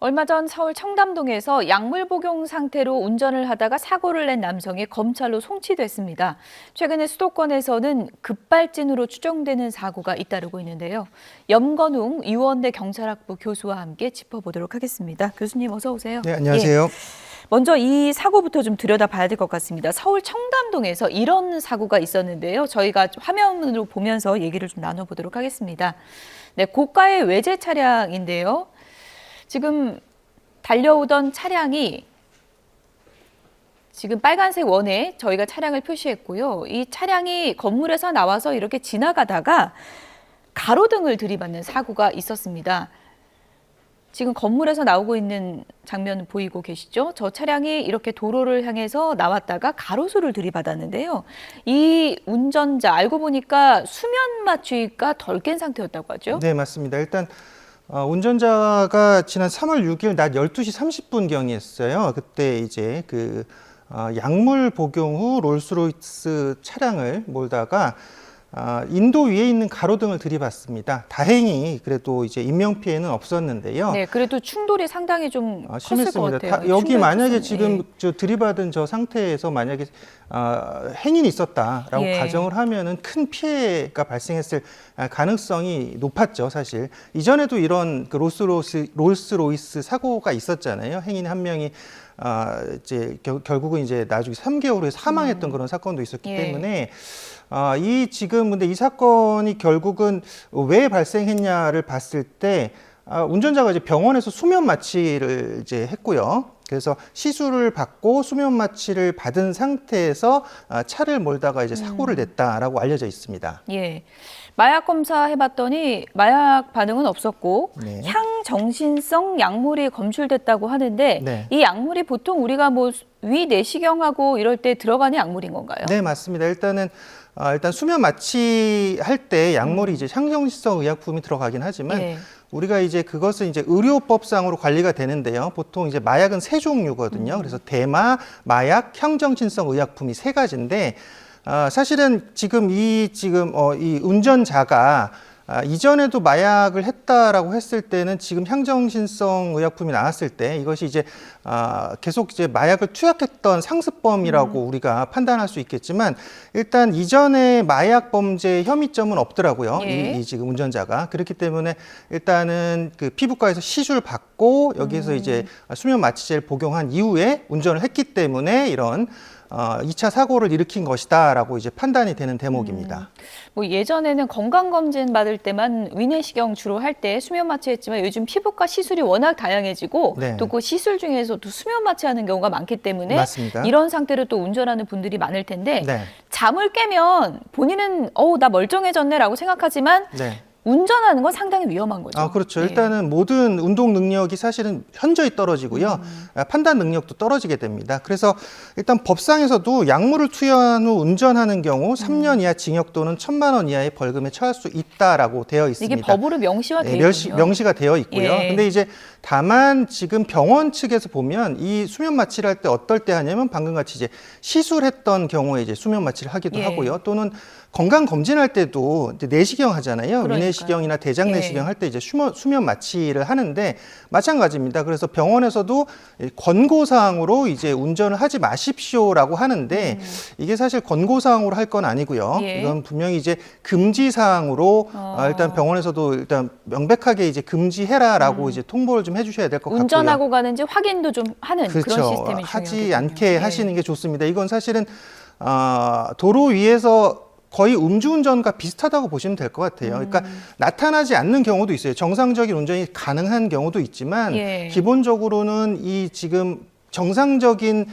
얼마 전 서울 청담동에서 약물 복용 상태로 운전을 하다가 사고를 낸 남성이 검찰로 송치됐습니다. 최근에 수도권에서는 급발진으로 추정되는 사고가 잇따르고 있는데요. 염건웅 유원대 경찰학부 교수와 함께 짚어보도록 하겠습니다. 교수님 어서 오세요. 네, 안녕하세요. 예. 먼저 이 사고부터 좀 들여다봐야 될 것 같습니다. 서울 청담동에서 이런 사고가 있었는데요. 저희가 화면으로 보면서 얘기를 좀 나눠보도록 하겠습니다. 네, 고가의 외제 차량인데요. 지금 달려오던 차량이 지금 빨간색 원에 저희가 차량을 표시했고요. 이 차량이 건물에서 나와서 이렇게 지나가다가 가로등을 들이받는 사고가 있었습니다. 지금 건물에서 나오고 있는 장면 보이고 계시죠? 저 차량이 이렇게 도로를 향해서 나왔다가 가로수를 들이받았는데요. 이 운전자 알고 보니까 수면 마취가 덜 깬 상태였다고 하죠? 네, 맞습니다. 일단 운전자가 지난 3월 6일 낮 12시 30분경이었어요. 그때 이제 약물 복용 후 롤스로이스 차량을 몰다가 인도 위에 있는 가로등을 들이받습니다. 다행히 그래도 이제 인명 피해는 없었는데요. 네, 그래도 충돌이 상당히 좀 컸을 것 같아요. 여기 만약에 컸었네. 지금 저 들이받은 저 상태에서 만약에 행인이 있었다라고 가정을 하면은 큰 피해가 발생했을 가능성이 높았죠, 사실. 이전에도 이런 그 롤스로이스 사고가 있었잖아요. 행인 한 명이 이제 결국은 이제 나중에 3개월 후에 사망했던 그런 사건도 있었기 때문에 근데 이 사건이 결국은 왜 발생했냐를 봤을 때 운전자가 이제 병원에서 수면 마취를 이제 했고요. 그래서 시술을 받고 수면 마취를 받은 상태에서 차를 몰다가 이제 사고를 냈다라고 알려져 있습니다. 예. 마약 검사 해봤더니 마약 반응은 없었고 네. 향정신성 약물이 검출됐다고 하는데 네. 이 약물이 보통 우리가 뭐 위 내시경하고 이럴 때 들어가는 약물인 건가요? 네, 맞습니다. 일단 수면 마취할 때 약물이 이제 향정신성 의약품이 들어가긴 하지만 예. 우리가 이제 그것은 이제 의료법상으로 관리가 되는데요. 보통 이제 마약은 세 종류거든요. 그래서 대마, 마약, 향정신성 의약품이 세 가지인데 사실은 지금 이 운전자가 이전에도 마약을 했다라고 했을 때는 지금 향정신성 의약품이 나왔을 때 이것이 이제 계속 이제 마약을 투약했던 상습범이라고 우리가 판단할 수 있겠지만 일단 이전에 마약 범죄 혐의점은 없더라고요. 예. 이 지금 운전자가 그렇기 때문에 일단은 그 피부과에서 시술 받고 여기서 이제 수면 마취제를 복용한 이후에 운전을 했기 때문에 이런 2차 사고를 일으킨 것이다라고 이제 판단이 되는 대목입니다. 뭐 예전에는 건강검진 받을 때만 위내시경 주로 할 때 수면 마취했지만 요즘 피부과 시술이 워낙 다양해지고 네. 또 그 시술 중에서도 수면 마취하는 경우가 많기 때문에 맞습니다. 이런 상태로 또 운전하는 분들이 많을 텐데 네. 잠을 깨면 본인은 나 멀쩡해졌네라고 생각하지만 네. 운전하는 건 상당히 위험한 거죠. 그렇죠. 네. 일단은 모든 운동 능력이 사실은 현저히 떨어지고요. 판단 능력도 떨어지게 됩니다. 그래서 일단 법상에서도 약물을 투여한 후 운전하는 경우 3년 이하 징역 또는 1,000만 원 이하의 벌금에 처할 수 있다라고 되어 있습니다. 이게 법으로 명시가 되어 있군요. 명시가 되어 있고요. 예. 근데 이제 다만 지금 병원 측에서 보면 이 수면 마취를 할 때 어떨 때 하냐면 방금 같이 이제 시술했던 경우에 이제 수면 마취를 하기도 예. 하고요. 또는 건강 검진할 때도 이제 내시경 하잖아요. 그러니까요. 위내시경이나 대장 예. 내시경 할 때 이제 수면 마취를 하는데 마찬가지입니다. 그래서 병원에서도 권고 사항으로 이제 운전을 하지 마십시오라고 하는데 이게 사실 권고 사항으로 할 건 아니고요. 예. 이건 분명히 이제 금지 사항으로 일단 병원에서도 일단 명백하게 이제 금지해라라고 이제 통보를 좀 해주셔야 될 것 같고요. 운전하고 가는지 확인도 좀 하는 그렇죠. 그런 시스템이 하지 중요하겠군요. 않게 예. 하시는 게 좋습니다. 이건 사실은 도로 위에서 거의 음주운전과 비슷하다고 보시면 될 것 같아요. 그러니까 나타나지 않는 경우도 있어요. 정상적인 운전이 가능한 경우도 있지만 예. 기본적으로는 이 지금 정상적인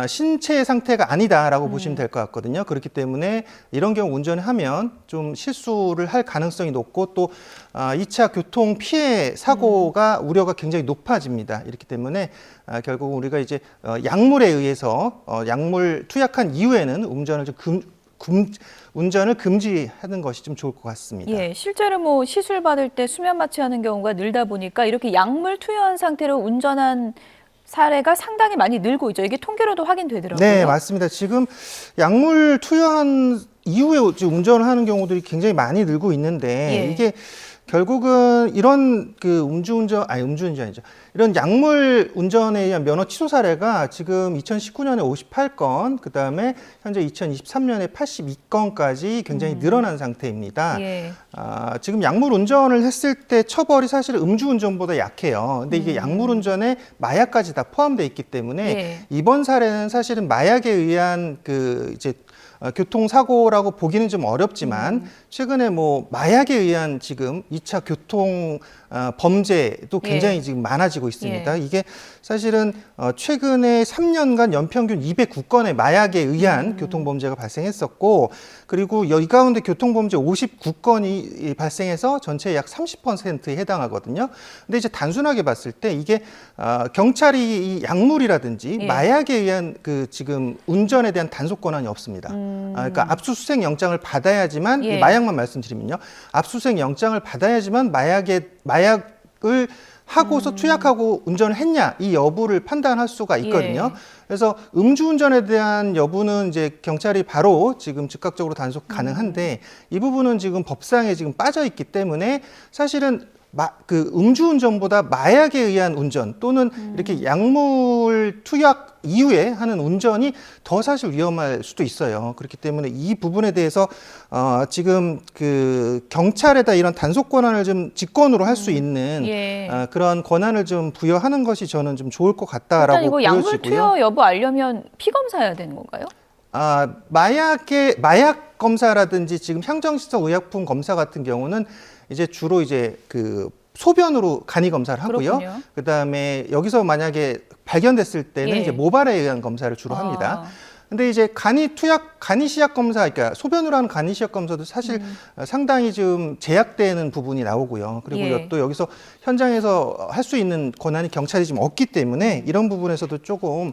신체 상태가 아니다라고 보시면 될 것 같거든요. 그렇기 때문에 이런 경우 운전을 하면 좀 실수를 할 가능성이 높고 또 2차 교통 피해 사고가 우려가 굉장히 높아집니다. 이렇기 때문에 결국 우리가 이제 약물에 의해서 약물 투약한 이후에는 운전을 금지하는 것이 좀 좋을 것 같습니다. 예, 실제로 뭐 시술 받을 때 수면 마취하는 경우가 늘다 보니까 이렇게 약물 투여한 상태로 운전한 사례가 상당히 많이 늘고 있죠. 이게 통계로도 확인되더라고요. 네, 맞습니다. 지금 약물 투여한 이후에 운전을 하는 경우들이 굉장히 많이 늘고 있는데 예. 이게 결국은 이런 그 음주운전이죠. 이런 약물 운전에 의한 면허 취소 사례가 지금 2019년에 58건, 그 다음에 현재 2023년에 82건까지 굉장히 늘어난 상태입니다. 예. 지금 약물 운전을 했을 때 처벌이 사실 음주운전보다 약해요. 근데 이게 약물 운전에 마약까지 다 포함되어 있기 때문에 예. 이번 사례는 사실은 마약에 의한 그 이제 교통사고라고 보기는 좀 어렵지만 최근에 뭐 마약에 의한 지금 2차 교통 범죄도 굉장히 예. 지금 많아지고 있습니다. 이게 사실은 최근에 3년간 연평균 209건의 마약에 의한 교통범죄가 발생했었고, 그리고 이 가운데 교통범죄 59건이 발생해서 전체의 약 30%에 해당하거든요. 근데 이제 단순하게 봤을 때 이게 경찰이 이 약물이라든지 예. 마약에 의한 그 지금 운전에 대한 단속 권한이 없습니다. 그러니까 압수수색 영장을 받아야지만 예. 이 마약만 말씀드리면요, 압수수색 영장을 받아야지만 마약을 하고서 투약하고 운전을 했냐 이 여부를 판단할 수가 있거든요. 예. 그래서 음주운전에 대한 여부는 이제 경찰이 바로 지금 즉각적으로 단속 가능한데 이 부분은 지금 법상에 지금 빠져 있기 때문에 사실은 그 음주운전보다 마약에 의한 운전 또는 이렇게 약물 투약 이후에 하는 운전이 더 사실 위험할 수도 있어요. 그렇기 때문에 이 부분에 대해서 지금 그 경찰에다 이런 단속 권한을 좀 직권으로 할 수 있는 예. 그런 권한을 좀 부여하는 것이 저는 좀 좋을 것 일단 같다라고 이거 약물 보여지고요. 투여 여부 알려면 피 검사해야 되는 건가요? 마약 검사라든지 지금 향정시설 의약품 검사 같은 경우는 이제 주로 이제 그 소변으로 간이 검사를 하고요. 그렇군요. 그다음에 여기서 만약에 발견됐을 때는 예. 이제 모발에 의한 검사를 주로 합니다. 근데 이제 간이 시약 검사, 그러니까 소변으로 하는 간이 시약 검사도 사실 상당히 좀 제약되는 부분이 나오고요. 그리고 예. 또 여기서 현장에서 할 수 있는 권한이 경찰이 지금 없기 때문에 이런 부분에서도 조금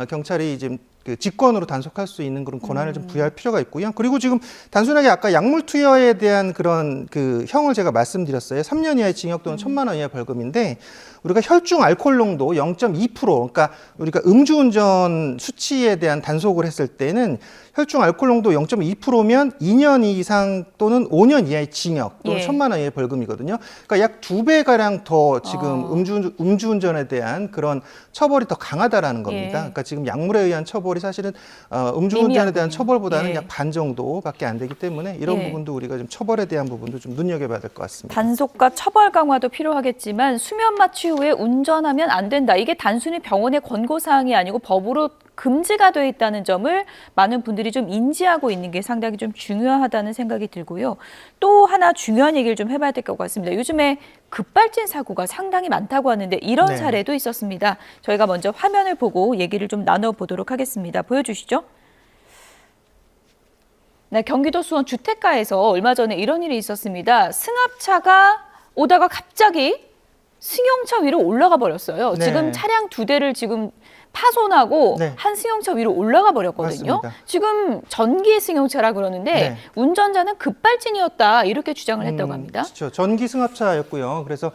경찰이 지금 그 직권으로 단속할 수 있는 그런 권한을 좀 부여할 필요가 있고요. 그리고 지금 단순하게 아까 약물 투여에 대한 그런 그 형을 제가 말씀드렸어요. 3년 이하의 징역 또는 1,000만 원 이하 벌금인데 우리가 혈중 알코올 농도 0.2%, 그러니까 우리가 음주운전 수치에 대한 단속을 했을 때는 혈중 알코올 농도 0.2%면 2년 이상 또는 5년 이하의 징역 또는 예. 1,000만 원 이하의 벌금이거든요. 그러니까 약 2배가량 더 지금 음주운전에 대한 그런 처벌이 더 강하다라는 겁니다. 예. 그러니까 지금 약물에 의한 처벌이 사실은 음주운전에 대한 미미하군요. 처벌보다는 예. 약 반 정도밖에 안 되기 때문에 이런 예. 부분도 우리가 좀 처벌에 대한 부분도 좀 눈여겨봐야 될 것 같습니다. 단속과 처벌 강화도 필요하겠지만 수면 마취 후에 운전하면 안 된다. 이게 단순히 병원의 권고사항이 아니고 법으로 금지가 돼 있다는 점을 많은 분들이 좀 인지하고 있는 게 상당히 좀 중요하다는 생각이 들고요. 또 하나 중요한 얘기를 좀 해봐야 될 것 같습니다. 요즘에 급발진 사고가 상당히 많다고 하는데 이런 네. 사례도 있었습니다. 저희가 먼저 화면을 보고 얘기를 좀 나눠보도록 하겠습니다. 보여주시죠. 네, 경기도 수원 주택가에서 얼마 전에 이런 일이 있었습니다. 승합차가 오다가 갑자기 승용차 위로 올라가 버렸어요. 네. 지금 차량 2대를 지금 파손하고 네. 한 승용차 위로 올라가 버렸거든요. 맞습니다. 지금 전기 승용차라 그러는데 네. 운전자는 급발진이었다 이렇게 주장을 했다고 합니다. 그렇죠. 전기 승합차였고요. 그래서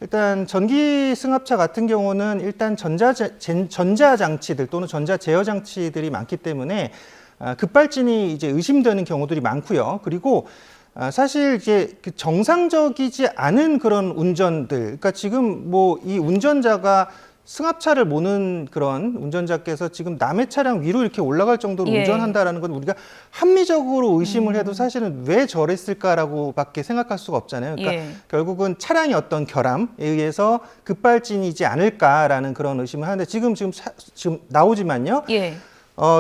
일단 전기 승합차 같은 경우는 일단 전자장치들 또는 전자 제어 장치들이 많기 때문에 급발진이 이제 의심되는 경우들이 많고요. 그리고 사실 이제 그 정상적이지 않은 그런 운전들, 그러니까 지금 뭐 이 운전자가 승합차를 모는 그런 운전자께서 지금 남의 차량 위로 이렇게 올라갈 정도로 예. 운전한다라는 건 우리가 합리적으로 의심을 해도 사실은 왜 저랬을까라고밖에 생각할 수가 없잖아요. 그러니까 예. 결국은 차량의 어떤 결함에 의해서 급발진이지 않을까라는 그런 의심을 하는데 지금 나오지만요. 예.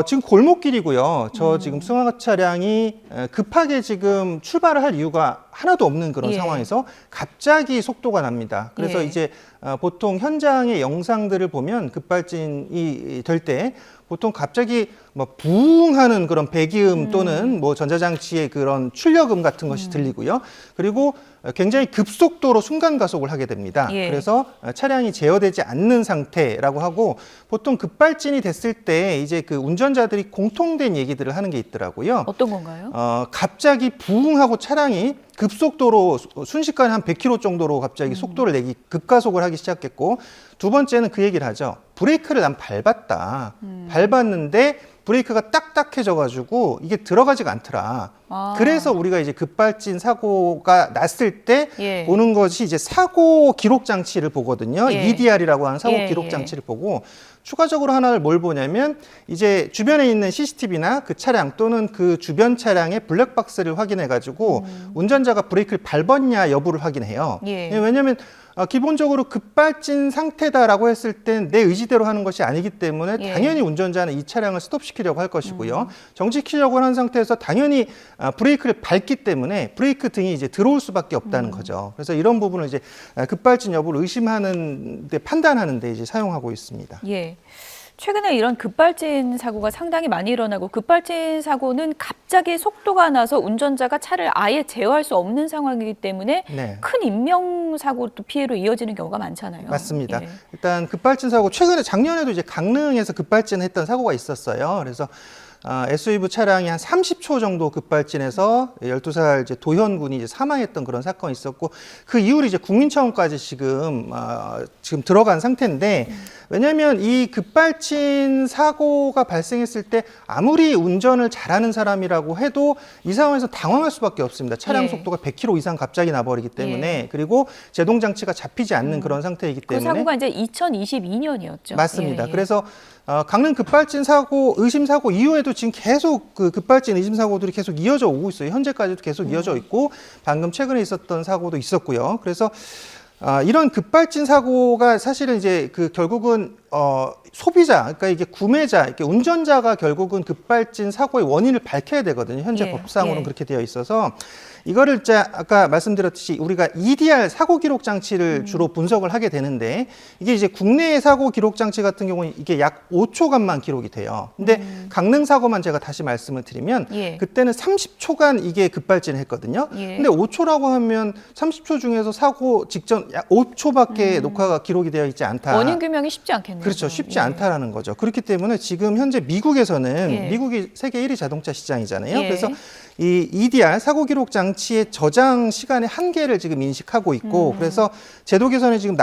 지금 골목길이고요. 저 지금 승합 차량이 급하게 지금 출발을 할 이유가 하나도 없는 그런 예. 상황에서 갑자기 속도가 납니다. 그래서 예. 이제 보통 현장의 영상들을 보면 급발진이 될 때 보통 갑자기 뭐 부웅하는 그런 배기음 또는 뭐 전자장치의 그런 출력음 같은 것이 들리고요. 그리고 굉장히 급속도로 순간 가속을 하게 됩니다. 예. 그래서 차량이 제어되지 않는 상태라고 하고 보통 급발진이 됐을 때 이제 그 운전자들이 공통된 얘기들을 하는 게 있더라고요. 어떤 건가요? 갑자기 부웅하고 차량이 급속도로 순식간에 한 100km 정도로 갑자기 속도를 내기 급가속을 하기 시작했고 두 번째는 그 얘기를 하죠. 브레이크를 난 밟았다. 밟았는데 브레이크가 딱딱해져가지고 이게 들어가지가 않더라. 그래서 우리가 이제 급발진 사고가 났을 때 예. 보는 것이 이제 사고 기록 장치를 보거든요. 예. EDR이라고 하는 사고 예, 기록 예. 장치를 보고 추가적으로 하나를 뭘 보냐면 이제 주변에 있는 CCTV나 그 차량 또는 그 주변 차량의 블랙박스를 확인해 가지고 운전자가 브레이크를 밟았냐 여부를 확인해요. 예. 왜냐하면 기본적으로 급발진 상태다라고 했을 땐 내 의지대로 하는 것이 아니기 때문에 예. 당연히 운전자는 이 차량을 스톱시키려고 할 것이고요. 정지시키려고 하는 상태에서 당연히 브레이크를 밟기 때문에 브레이크 등이 이제 들어올 수밖에 없다는 거죠. 그래서 이런 부분을 이제 급발진 여부를 의심하는데 판단하는데 이제 사용하고 있습니다. 예. 최근에 이런 급발진 사고가 상당히 많이 일어나고 급발진 사고는 갑자기 속도가 나서 운전자가 차를 아예 제어할 수 없는 상황이기 때문에 네. 큰 인명사고 또 피해로 이어지는 경우가 많잖아요. 맞습니다. 예. 일단 급발진 사고 최근에 작년에도 이제 강릉에서 급발진했던 사고가 있었어요. 그래서 SUV 차량이 한 30초 정도 급발진해서 12살 이제 도현 군이 이제 사망했던 그런 사건이 있었고 그 이후로 이제 국민청원까지 지금 들어간 상태인데 왜냐하면 이 급발진 사고가 발생했을 때 아무리 운전을 잘하는 사람이라고 해도 이 상황에서 당황할 수밖에 없습니다. 차량 예. 속도가 100km 이상 갑자기 나버리기 때문에 예. 그리고 제동 장치가 잡히지 않는 그런 상태이기 그 때문에 사고가 이제 2022년이었죠. 맞습니다. 예, 예. 그래서 강릉 급발진 사고, 의심 사고 이후에도 지금 계속 그 급발진 의심 사고들이 계속 이어져 오고 있어요. 현재까지도 계속 이어져 있고 방금 최근에 있었던 사고도 있었고요. 그래서 이런 급발진 사고가 사실은 이제 그 결국은 소비자, 그러니까 이게 구매자, 이렇게 운전자가 결국은 급발진 사고의 원인을 밝혀야 되거든요. 현재 예, 법상으로는 예. 그렇게 되어 있어서 이거를 이제 아까 말씀드렸듯이 우리가 EDR 사고 기록 장치를 주로 분석을 하게 되는데 이게 이제 국내의 사고 기록 장치 같은 경우는 이게 약 5초간만 기록이 돼요. 근데 강릉 사고만 제가 다시 말씀을 드리면 예. 그때는 30초간 이게 급발진을 했거든요. 예. 근데 5초라고 하면 30초 중에서 사고 직전 약 5초밖에 녹화가 기록이 되어 있지 않다. 원인 규명이 쉽지 않겠네요. 그렇죠. 쉽지 예. 않다라는 거죠. 그렇기 때문에 지금 현재 미국에서는 예. 미국이 세계 1위 자동차 시장이잖아요. 예. 그래서 이 EDR 사고 기록 장치의 저장 시간의 한계를 지금 인식하고 있고 그래서 제도 개선에 지금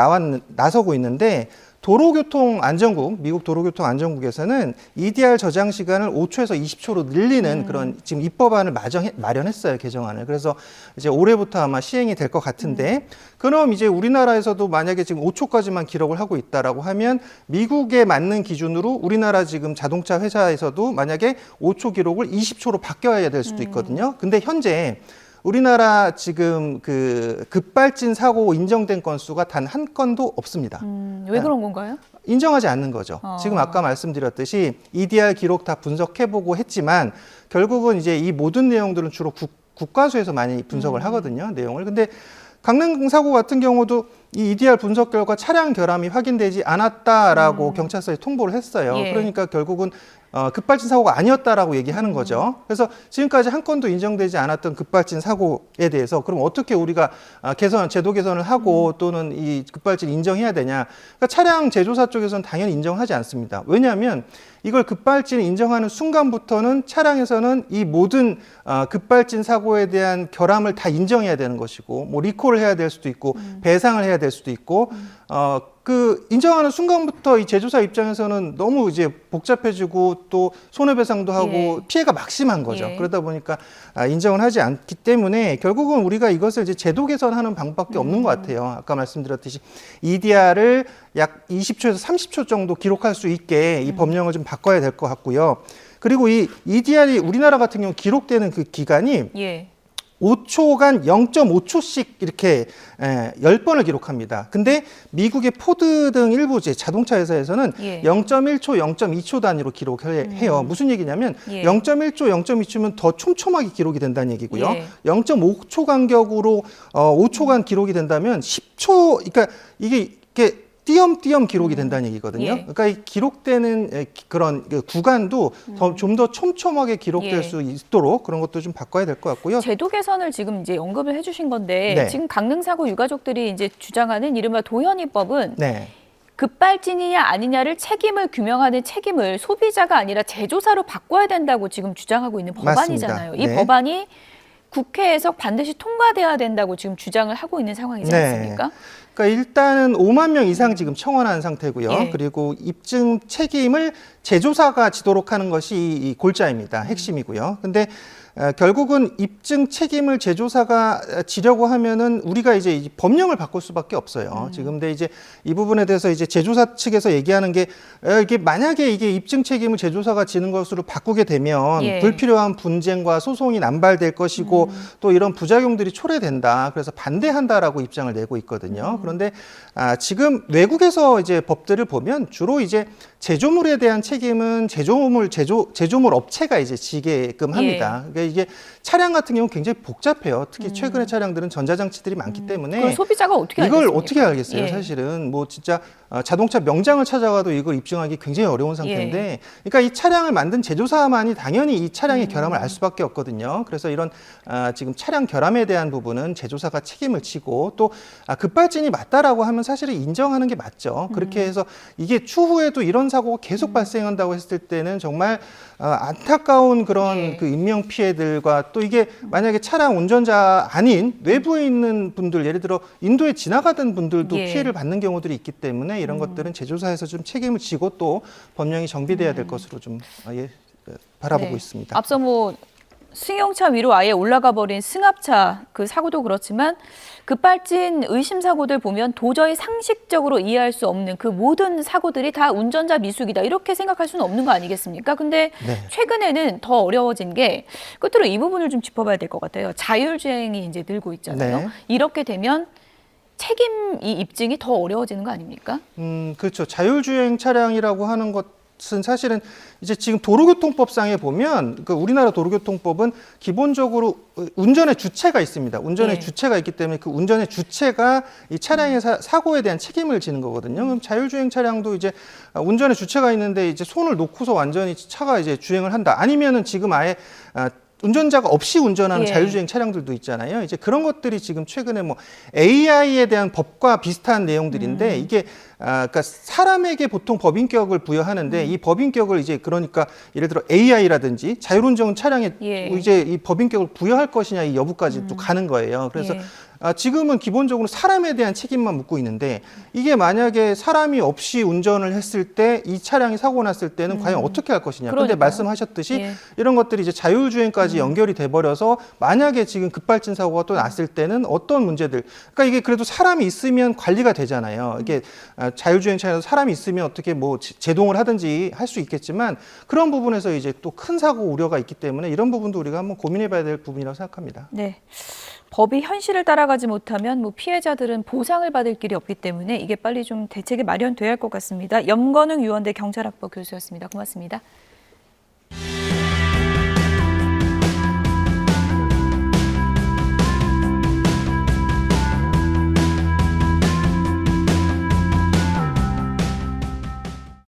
나서고 있는데 도로교통안전국, 미국 도로교통안전국에서는 EDR 저장 시간을 5초에서 20초로 늘리는 그런 지금 입법안을 마련했어요, 개정안을. 그래서 이제 올해부터 아마 시행이 될 것 같은데, 그럼 이제 우리나라에서도 만약에 지금 5초까지만 기록을 하고 있다라고 하면 미국에 맞는 기준으로 우리나라 지금 자동차 회사에서도 만약에 5초 기록을 20초로 바뀌어야 될 수도 있거든요. 근데 현재 우리나라 지금 그 급발진 사고 인정된 건수가 단 한 건도 없습니다. 왜 그런 건가요? 인정하지 않는 거죠. 지금 아까 말씀드렸듯이 EDR 기록 다 분석해보고 했지만 결국은 이제 이 모든 내용들은 주로 국가수에서 많이 분석을 하거든요. 내용을. 근데 강릉 사고 같은 경우도 이 EDR 분석 결과 차량 결함이 확인되지 않았다라고 경찰서에 통보를 했어요. 예. 그러니까 결국은 급발진 사고가 아니었다라고 얘기하는 거죠. 그래서 지금까지 한 건도 인정되지 않았던 급발진 사고에 대해서 그럼 어떻게 우리가 제도 개선을 하고 또는 이 급발진 인정해야 되냐? 그러니까 차량 제조사 쪽에서는 당연히 인정하지 않습니다. 왜냐하면 이걸 급발진 인정하는 순간부터는 차량에서는 이 모든 급발진 사고에 대한 결함을 다 인정해야 되는 것이고, 뭐 리콜을 해야 될 수도 있고, 배상을 해야 될 수도 있고, 그 인정하는 순간부터 이 제조사 입장에서는 너무 이제 복잡해지고 또 손해배상도 하고 예. 피해가 막심한 거죠. 예. 그러다 보니까 인정을 하지 않기 때문에 결국은 우리가 이것을 이제 제도 개선하는 방법밖에 없는 것 같아요. 아까 말씀드렸듯이 EDR을 약 20초에서 30초 정도 기록할 수 있게 이 법령을 좀 바꿔야 될 것 같고요. 그리고 이 EDR이 우리나라 같은 경우 기록되는 그 기간이 예. 5초간 0.5초씩 이렇게 10번을 기록합니다. 근데 미국의 포드 등 일부 자동차 회사에서는 예. 0.1초, 0.2초 단위로 기록해요. 무슨 얘기냐면 예. 0.1초, 0.2초면 더 촘촘하게 기록이 된다는 얘기고요. 예. 0.5초 간격으로 5초간 기록이 된다면 10초, 그러니까 이게 띄엄띄엄 기록이 된다는 얘기거든요. 예. 그러니까 이 기록되는 그런 그 구간도 좀 더 촘촘하게 기록될 예. 수 있도록 그런 것도 좀 바꿔야 될 것 같고요. 제도 개선을 지금 이제 언급을 해주신 건데 네. 지금 강릉 사고 유가족들이 이제 주장하는 이른바 도현이법은 네. 급발진이냐 아니냐를 책임을 규명하는 책임을 소비자가 아니라 제조사로 바꿔야 된다고 지금 주장하고 있는 법안이잖아요. 맞습니다. 이 네. 법안이 국회에서 반드시 통과돼야 된다고 지금 주장을 하고 있는 상황이지 네. 않습니까? 그러니까 일단은 5만 명 이상 지금 청원한 상태고요. 예. 그리고 입증 책임을 제조사가 지도록 하는 것이 이 골자입니다. 핵심이고요. 근데 결국은 입증 책임을 제조사가 지려고 하면은 우리가 이제 법령을 바꿀 수밖에 없어요. 지금 근데 이제 이 부분에 대해서 이제 제조사 측에서 얘기하는 게 이게 만약에 이게 입증 책임을 제조사가 지는 것으로 바꾸게 되면 예. 불필요한 분쟁과 소송이 남발될 것이고 또 이런 부작용들이 초래된다. 그래서 반대한다라고 입장을 내고 있거든요. 그런데 지금 외국에서 이제 법들을 보면 주로 이제 제조물에 대한 책임은 제조물 업체가 이제 지게끔 합니다. 예. 그러니까 이게 차량 같은 경우 굉장히 복잡해요. 특히 최근의 차량들은 전자장치들이 많기 때문에 그걸 소비자가 어떻게 이걸 알겠습니까? 어떻게 알겠어요? 예. 사실은 뭐 진짜 자동차 명장을 찾아가도 이걸 입증하기 굉장히 어려운 상태인데, 그러니까 이 차량을 만든 제조사만이 당연히 이 차량의 결함을 알 수밖에 없거든요. 그래서 이런 지금 차량 결함에 대한 부분은 제조사가 책임을 지고 또 급발진이 맞다라고 하면 사실은 인정하는 게 맞죠. 그렇게 해서 이게 추후에도 이런 사고가 계속 발생한다고 했을 때는 정말 안타까운 그런 예. 그 인명 피해들과 또 이게 만약에 차량 운전자 아닌 외부에 있는 분들, 예를 들어 인도에 지나가던 분들도 예. 피해를 받는 경우들이 있기 때문에 이런 것들은 제조사에서 좀 책임을 지고 또 법령이 정비돼야 될 것으로 좀 바라보고 네. 있습니다. 앞서 뭐 승용차 위로 아예 올라가 버린 승합차 그 사고도 그렇지만 급발진 의심 사고들 보면 도저히 상식적으로 이해할 수 없는 그 모든 사고들이 다 운전자 미숙이다 이렇게 생각할 수는 없는 거 아니겠습니까? 근데 네. 최근에는 더 어려워진 게 끝으로 이 부분을 좀 짚어봐야 될 것 같아요. 자율주행이 이제 늘고 있잖아요. 네. 이렇게 되면 책임 이 입증이 더 어려워지는 거 아닙니까? 그렇죠. 자율주행 차량이라고 하는 것은 사실은 이제 지금 도로교통법상에 보면 그 우리나라 도로교통법은 기본적으로 운전의 주체가 있습니다. 운전의 예. 주체가 있기 때문에 그 운전의 주체가 이 차량의 사고에 대한 책임을 지는 거거든요. 그럼 자율주행 차량도 이제 운전의 주체가 있는데 이제 손을 놓고서 완전히 차가 이제 주행을 한다. 아니면은 지금 아예 운전자가 없이 운전하는 예. 자율주행 차량들도 있잖아요. 이제 그런 것들이 지금 최근에 뭐 AI에 대한 법과 비슷한 내용들인데 이게 그러니까 사람에게 보통 법인격을 부여하는데 이 법인격을 이제 그러니까 예를 들어 AI라든지 자율운전 차량에 예. 이제 이 법인격을 부여할 것이냐 이 여부까지 또 가는 거예요. 그래서 예. 지금은 기본적으로 사람에 대한 책임만 묻고 있는데 이게 만약에 사람이 없이 운전을 했을 때 이 차량이 사고 났을 때는 과연 어떻게 할 것이냐. 그런데 그러니까요. 말씀하셨듯이 예. 이런 것들이 이제 자율주행까지 연결이 돼 버려서 만약에 지금 급발진 사고가 또 났을 때는 어떤 문제들, 그러니까 이게 그래도 사람이 있으면 관리가 되잖아요. 이게 자율주행 차량에서 사람이 있으면 어떻게 뭐 제동을 하든지 할 수 있겠지만 그런 부분에서 이제 또 큰 사고 우려가 있기 때문에 이런 부분도 우리가 한번 고민해봐야 될 부분이라고 생각합니다. 네. 법이 현실을 따라가지 못하면 뭐 피해자들은 보상을 받을 길이 없기 때문에 이게 빨리 좀 대책이 마련돼야 할 것 같습니다. 염건웅 유원대 경찰학부 교수였습니다. 고맙습니다.